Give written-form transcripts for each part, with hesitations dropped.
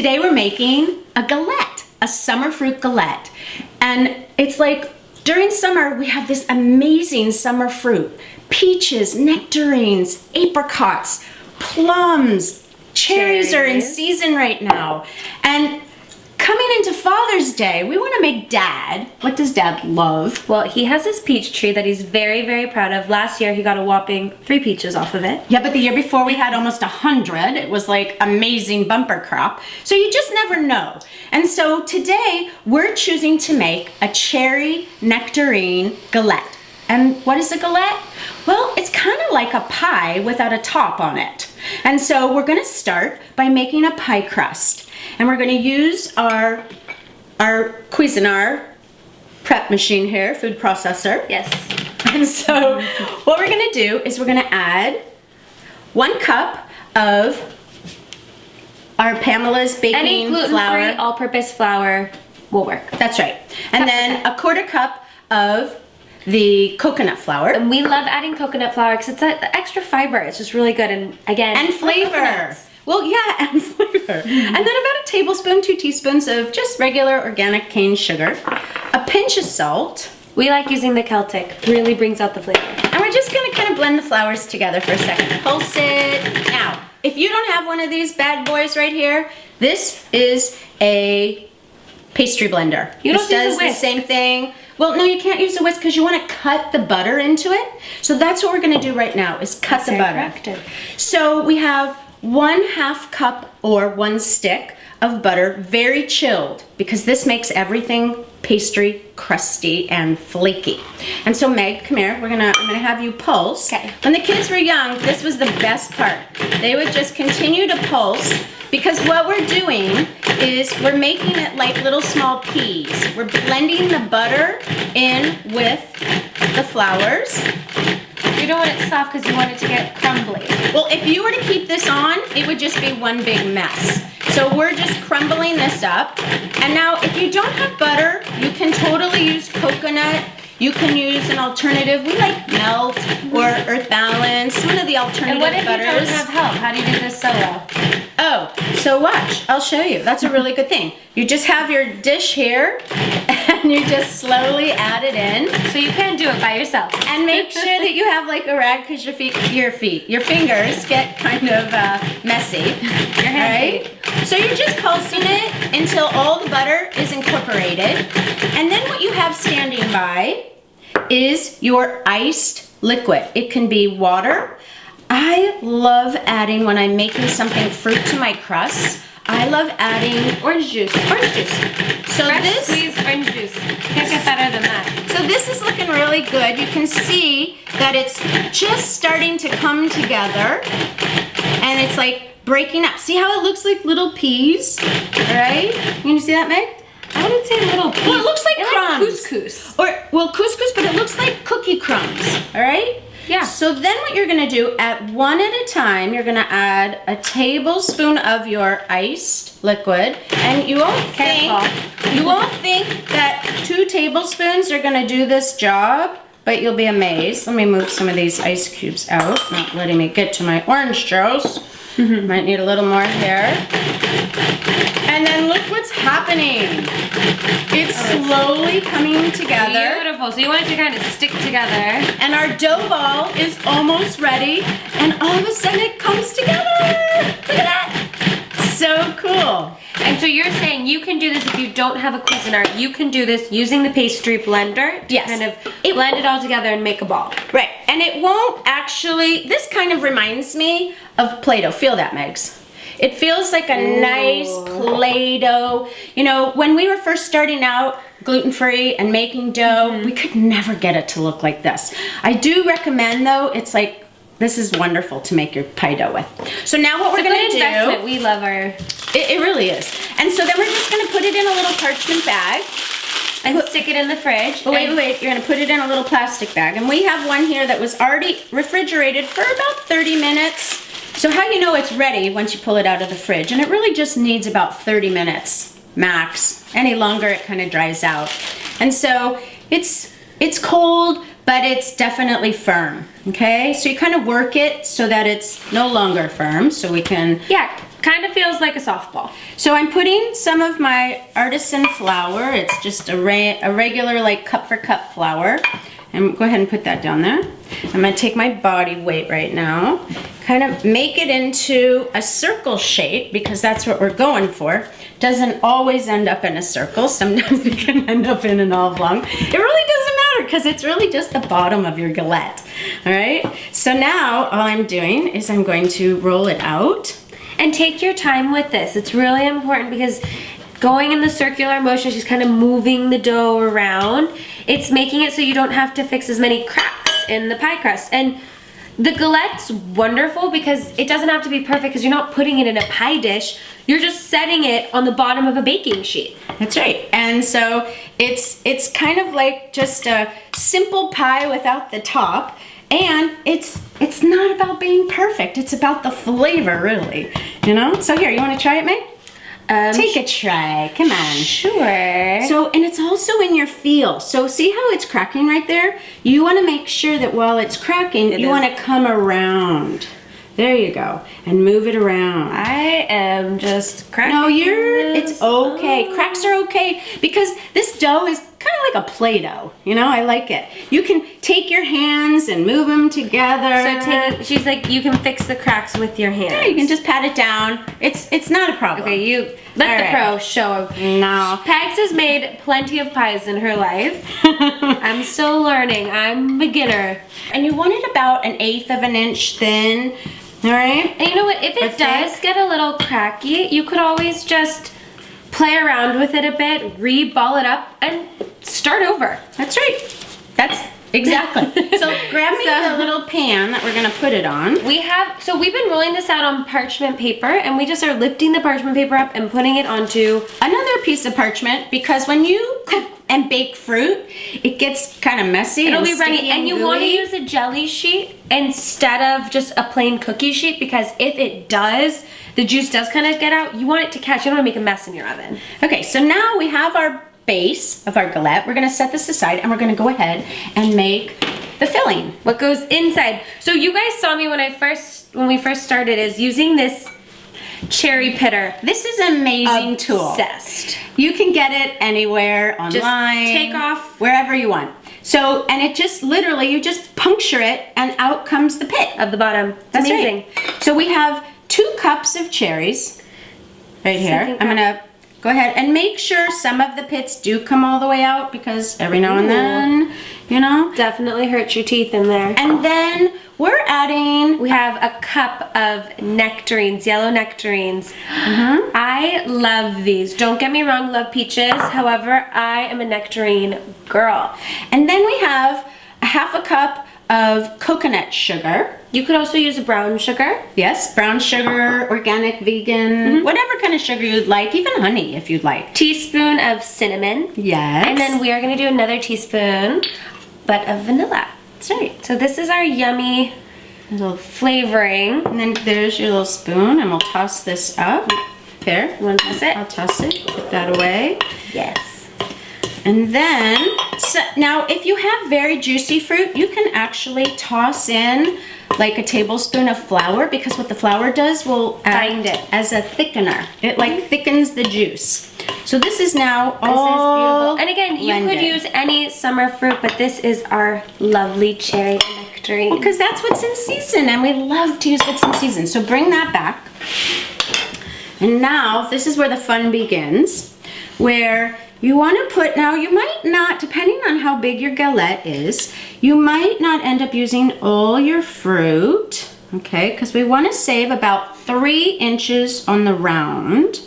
Today we're making a galette, a summer fruit galette. And it's like during summer we have this amazing summer fruit. Peaches, nectarines, apricots, plums, cherries are in season right now. And coming into Father's Day, we want to make Dad. What does Dad love? Well, he has this peach tree that he's very, very proud of. Last year, he got a whopping 3 peaches off of it. Yeah, but the year before we had almost 100. It was like amazing bumper crop. So you just never know. And so today, we're choosing to make a cherry nectarine galette. And what is a galette? Well, it's kind of like a pie without a top on it. And so we're going to start by making a pie crust. And we're going to use our Cuisinart prep machine here, food processor. Yes. And so what we're going to do is we're going to add 1 cup of our Pamela's baking Any gluten-free, flour. all-purpose flour will work. That's right. And then a 1/4 cup of the coconut flour. And we love adding coconut flour because it's the extra fiber. It's just really good. And again, And flavor. coconuts. Well, yeah, and flavor. And then about a tablespoon, 2 teaspoons of just regular organic cane sugar, a pinch of salt. We like using the Celtic. Really brings out the flavor. And we're just gonna kind of blend the flours together for a second. Pulse it. Now, if you don't have one of these bad boys right here, this is a pastry blender. You don't This use a does the whisk. same thing. Well, no, you can't use a whisk because you want to cut the butter into it. So that's what we're gonna do right now is cut the Very butter. attractive. So we have 1/2 cup or 1 stick of butter, very chilled, because this makes everything pastry, crusty, and flaky. And so Meg, come here. I'm gonna have you pulse. Okay. When the kids were young, this was the best part. They would just continue to pulse, because what we're doing is we're making it like little small peas. We're blending the butter in with the flours. You don't want it soft because you want it to get crumbly. Well, if you were to keep this on, it would just be one big mess. So we're just crumbling this up. And now, if you don't have butter, you can totally use coconut. You can use an alternative. We like Melt or Earth Balance, one of the alternative And what if butters. you don't have help? How do you do this solo? Oh, so watch. I'll show you. That's a really good thing. You just have your dish here, and you just slowly add it in. So you can do it by yourself. And make sure that you have like a rag because your fingers get kind of messy. Your hand Right? So you're just pulsing it until all the butter is incorporated. And then what you have standing by is your iced liquid. It can be water. I love adding, when I'm making something fruit to my crust, I love adding Orange juice. orange juice. So Fresh this squeezed orange juice. Can't get better than that. So this is looking really good. You can see that it's just starting to come together, and it's like breaking up. See how it looks like little peas, right? Can you see that, Meg? I wouldn't say little peas. Well, it looks like They're crumbs. Like couscous. Or, well, couscous, but it looks like cookie crumbs, all right? Yeah. So then what you're gonna do, at one at a time, you're gonna add a tablespoon of your iced liquid, and you won't think that 2 tablespoons are gonna do this job, but you'll be amazed. Let me move some of these ice cubes out, not letting me get to my orange juice. Might need a little more here. And then look what's happening. It's slowly coming together. Beautiful. So you want it to kind of stick together. And our dough ball is almost ready. And all of a sudden it comes together. Look at that. So cool. And so you're saying you can do this if you don't have a Cuisinart. You can do this using the pastry blender to Yes. kind of blend it all together and make a ball. Right. And it won't actually, this kind of reminds me of Play-Doh. Feel that, Megs. It feels like a nice Play-Doh. You know, when we were first starting out gluten-free and making dough, we could never get it to look like this. I do recommend, though, it's like, this is wonderful to make your pie dough with. So now what we're going to do, We love our... it really is. And so then we're just going to put it in a little parchment bag. And stick it in the fridge. Oh, wait. You're going to put it in a little plastic bag. And we have one here that was already refrigerated for about 30 minutes. So how you know it's ready once you pull it out of the fridge. And it really just needs about 30 minutes max. Any longer, it kind of dries out. And so it's cold, but it's definitely firm. Okay? So you kind of work it so that it's no longer firm. So we can kind of feels like a softball. So I'm putting some of my artisan flour. It's just a regular like cup for cup flour. And go ahead and put that down there. I'm gonna take my body weight right now, kind of make it into a circle shape because that's what we're going for. Doesn't always end up in a circle. Sometimes it can end up in an oblong. It really doesn't matter because it's really just the bottom of your galette. All right, so now all I'm doing is I'm going to roll it out. And take your time with this. It's really important because going in the circular motion, she's kind of moving the dough around. It's making it so you don't have to fix as many cracks in the pie crust. And the galette's wonderful because it doesn't have to be perfect because you're not putting it in a pie dish. You're just setting it on the bottom of a baking sheet. That's right. And so it's kind of like just a simple pie without the top. And it's not about being perfect. It's about the flavor, really. You know? So here, you want to try it, May? Take a try. Come on. Sure. So, and it's also in your feel. So see how it's cracking right there? You want to make sure that while it's cracking, you want to come around. There you go. And move it around. I am just cracking. No, it's okay. Cracks are okay because this dough is kind of like a Play-Doh. You know, I like it. You can take your hands and move them together. So she's like, you can fix the cracks with your hands. Yeah, you can just pat it down. It's not a problem. Okay, you let the pro show. No. Pags has made plenty of pies in her life. I'm still learning. I'm a beginner. And you want it about 1/8 of an inch thin. All right. And you know what? If it does get a little cracky, you could always just play around with it a bit, re-ball it up, and start over. That's right. That's exactly. So grab me the little pan that we're gonna put it on. We've been rolling this out on parchment paper, and we just are lifting the parchment paper up and putting it onto another piece of parchment because when you cook and bake fruit, it gets kind of messy. It'll be runny, and you want to use a jelly sheet instead of just a plain cookie sheet because if it does, the juice does kind of get out. You want it to catch. You don't want to make a mess in your oven. Okay, so now we have our base of our galette. We're gonna set this aside and we're gonna go ahead and make the filling. What goes inside. So you guys saw me when we first started is using this cherry pitter. This is an amazing tool. Obsessed. You can get it anywhere, online. Just take off. Wherever you want. So, and it just literally, you just puncture it and out comes the pit. Of the bottom. It's That's amazing. Right. So we have 2 cups of cherries right here. I'm gonna go ahead and make sure some of the pits do come all the way out because every now and then, you know. Definitely hurts your teeth in there. And then we're adding, we have a cup of nectarines, yellow nectarines. I love these. Don't get me wrong, love peaches. However, I am a nectarine girl. And then we have a 1/2 cup of coconut sugar. You could also use a brown sugar. Yes, brown sugar, organic, vegan, whatever kind of sugar you'd like, even honey if you'd like. Teaspoon of cinnamon. Yes. And then we are gonna do another teaspoon, but of vanilla. That's right. So this is our yummy little flavoring. And then there's your little spoon and we'll toss this up. There. You wanna toss it? I'll toss it, put that away. Yes. And then, so now if you have very juicy fruit, you can actually toss in like a tablespoon of flour because what the flour does will bind it as a thickener. It like thickens the juice. So this is now all This is beautiful. And again, you blended. could use any summer fruit, but this is our lovely cherry nectarine. Because that's what's in season and we love to use what's in season. So bring that back. And now this is where the fun begins, where you want to put, now you might not, depending on how big your galette is, you might not end up using all your fruit, okay, because we want to save about 3 inches on the round.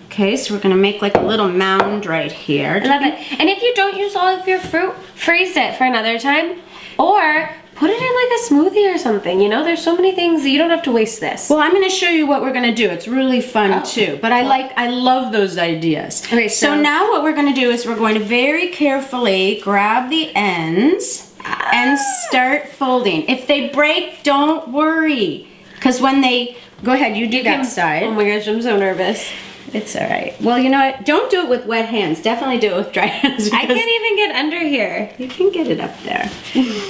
Okay, so we're gonna make like a little mound right here. I love it. And if you don't use all of your fruit, freeze it for another time, or put it in like a smoothie or something. You know, there's so many things that you don't have to waste this. Well, I'm gonna show you what we're gonna do. It's really fun too, but I love those ideas. Okay, so now what we're gonna do is we're going to very carefully grab the ends and start folding. If they break, don't worry, because when they, go ahead, you do that side. Oh my gosh, I'm so nervous. It's all right. Well, you know what? Don't do it with wet hands. Definitely do it with dry hands. I can't even get under here. You can get it up there.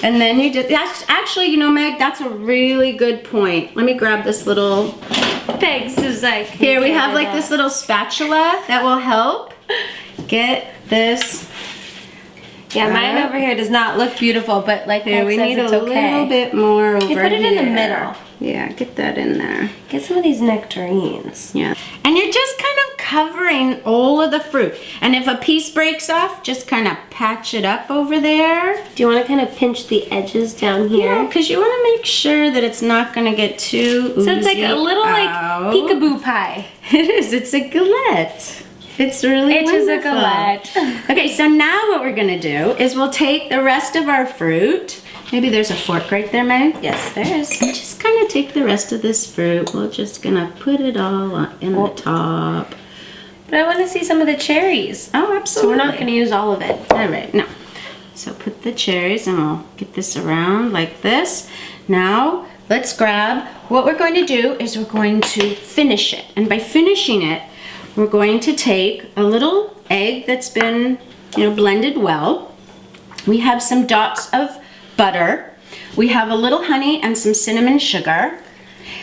And then you just, actually, you know, Meg, that's a really good point. Let me grab this little, Thanks, is like. here we have like this little spatula that will help get this. Yeah, mine over here does not look beautiful, but like Here, that we says need it's a okay. little bit more over here. Put it in the middle. Yeah, get that in there. Get some of these nectarines. Yeah. And you're just kind of covering all of the fruit. And if a piece breaks off, just kind of patch it up over there. Do you want to kind of pinch the edges down here? Yeah, because you want to make sure that it's not going to get too oozy. So it's like a little out. like peekaboo pie. It is. It's a galette. It's really It is a wonderful. galette. Okay, so now what we're going to do is we'll take the rest of our fruit. Maybe there's a fork right there, Meg. Yes, there is. And just kind of take the rest of this fruit. We're just going to put it all in the top. But I want to see some of the cherries. Oh, So absolutely. we're not going to use all of it. All right, no. So put the cherries and we'll get this around like this. Now, let's grab, what we're going to do is we're going to finish it. And by finishing it, we're going to take a little egg that's been, you know, blended well. We have some dots of butter. We have a little honey and some cinnamon sugar.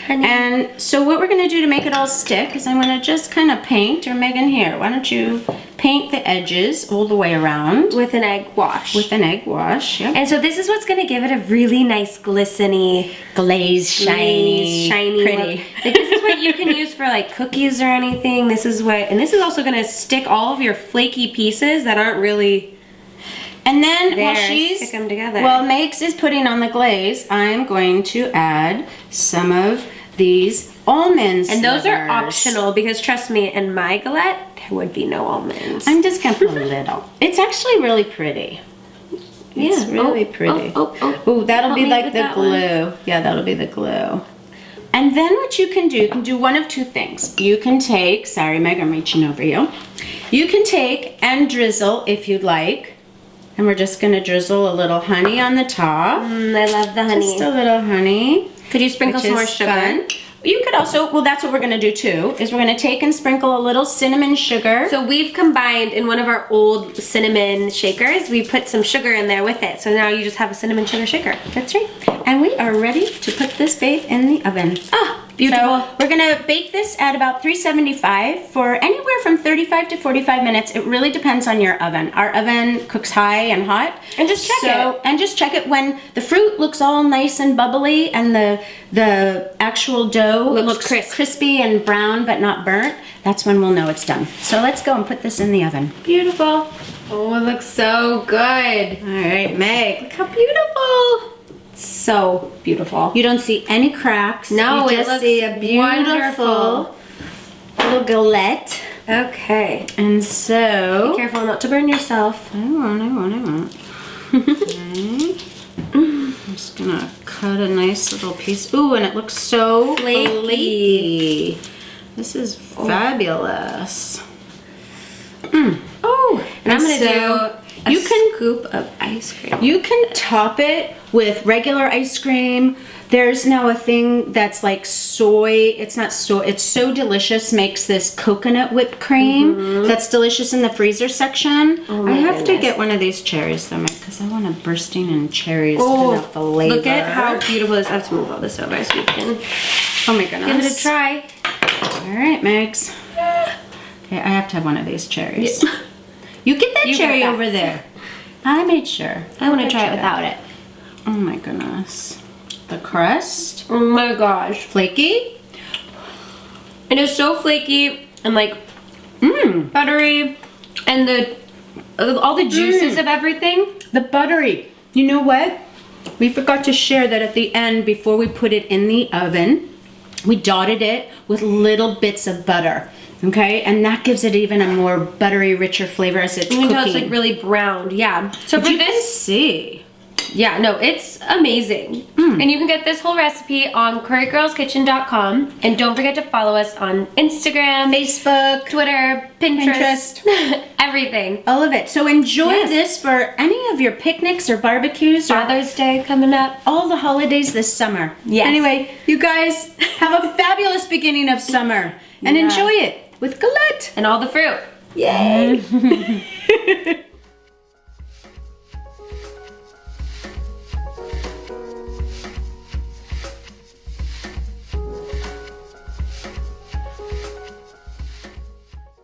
Honey. And so what we're gonna do to make it all stick is I'm gonna just kind of paint, or Megan here, why don't you paint the edges all the way around With an egg wash. with an egg wash. Yep. And so this is what's going to give it a really nice glistening, Glazed, shiny, pretty. look. Like, this is what you can use for like cookies or anything. This is what, and this is also going to stick all of your flaky pieces that aren't really And then there. while Stick them together. while Megs is putting on the glaze, I'm going to add some of these almond and those are slivers. optional because trust me, in my galette, there would be no almonds. I'm just gonna put a little. It's actually really pretty. It's really pretty. Ooh, that'll Help be me like with the that one. glue. Yeah, that'll be the glue. And then what you can do one of two things. You can take, sorry Meg, I'm reaching over you. You can take and drizzle if you'd like. And we're just gonna drizzle a little honey on the top. I love the honey. Just a little honey. Could you sprinkle which some more is sugar? fun. You could also, well, that's what we're gonna do too, is we're gonna take and sprinkle a little cinnamon sugar. So we've combined in one of our old cinnamon shakers, we put some sugar in there with it. So now you just have a cinnamon sugar shaker. That's right. And we are ready to put this babe in the oven. Ah, beautiful. So we're gonna bake this at about 375 for anywhere from 35 to 45 minutes. It really depends on your oven. Our oven cooks high and hot. And just check it. And just check it when the fruit looks all nice and bubbly and the actual dough Looks crisp. crispy and brown but not burnt. That's when we'll know it's done. So let's go and put this in the oven. Beautiful. Oh, it looks so good. All right, Meg, look how beautiful. So beautiful. You don't see any cracks. No, you it just looks see a beautiful wonderful. little galette. Okay. And so, Be careful not to burn yourself. I won't. Okay. I'm just gonna cut a nice little piece. Ooh, and it looks so Flaky. flaky. This is fabulous. Oh, and I'm gonna so do you a can scoop of ice cream. You can top it with regular ice cream. There's now a thing that's like soy. It's not soy. It's So Delicious makes this coconut whipped cream that's delicious in the freezer section. Oh my I have to goodness. get one of these cherries though, because I want a bursting in cherries Oh, kind of flavor. look at how beautiful this is. I have to move all this over so we can Oh my goodness. give it a try. All right, Megs. Okay, I have to have one of these cherries. You get that You cherry get that. over there. I made sure. I want to try it without it. Oh my goodness. The crust. Oh my gosh. Flaky. It is so flaky and like buttery and all the juices of everything. The buttery. You know what? We forgot to share that at the end before we put it in the oven. We dotted it with little bits of butter. Okay, and that gives it even a more buttery, richer flavor as it's You can cooking. tell it's like really browned, yeah. So But for you can this, see. yeah, no, it's amazing. And you can get this whole recipe on QuarryGirlsKitchen.com. And don't forget to follow us on Instagram, Facebook, Twitter, Pinterest, everything. all of it. So enjoy Yes. this for any of your picnics or barbecues or Father's Day coming up. all the holidays this summer. Yes. Anyway, you guys have a fabulous beginning of summer and Yeah. enjoy it. with Galette. And all the fruit. Yay!